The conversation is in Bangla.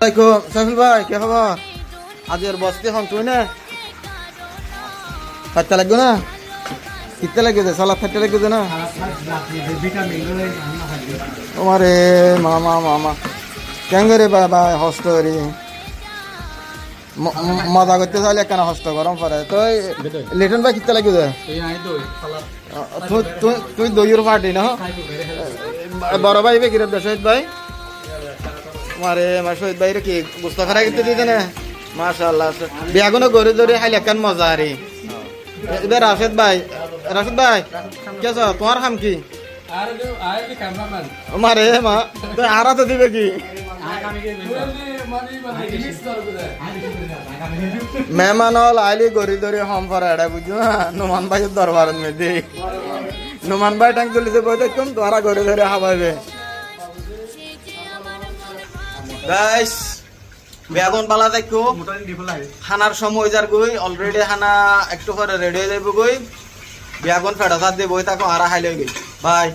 সাইফুল ভাই কে খবর? আজের বসতে হন তুই না খাইতে লাগবে না? কিতে লাগবে? সালাদ খাইতে লাগবে না? তোমারে মামা মামা কেন রে বাবা হস্ত করি মজা করতে চাইলে কেন হস্ত গরম পরে তো লিটন ভাই কিতে লাগবে? তুই দইয়ের পার্টি না বড় ভাই বে কিরত শহীদ ভাই মারে মা শহীদ ভাই রে কি গুস্তা খারাই করতে দিতে না মাশাআল্লাহ বিয়াগুনো গড়ে ধরে খাইলে কেন মজা রে এবার রাশেদ ভাই কেছ তোমার খাম কি মারে মা তুই আরা তো দিবে কি মেহমান হল আইলি গড়ি ধরে হম পরা এটা বুঝছো না নুমান ভাইয়ের দরবারের মধ্যে নুমান ভাই ট্যাঙ্ক চলিতে বইতে কম তোরা গড়ি ধরে হাবাইবে গাইস বেগুন পালা দেখো খানার সময় যার গই অলরেডি খানা একটু পরে রেডি হয়ে যাইব গই বেগুন ফেটা সাত দিয়ে বই থাকো আর হাইলে গই বাই।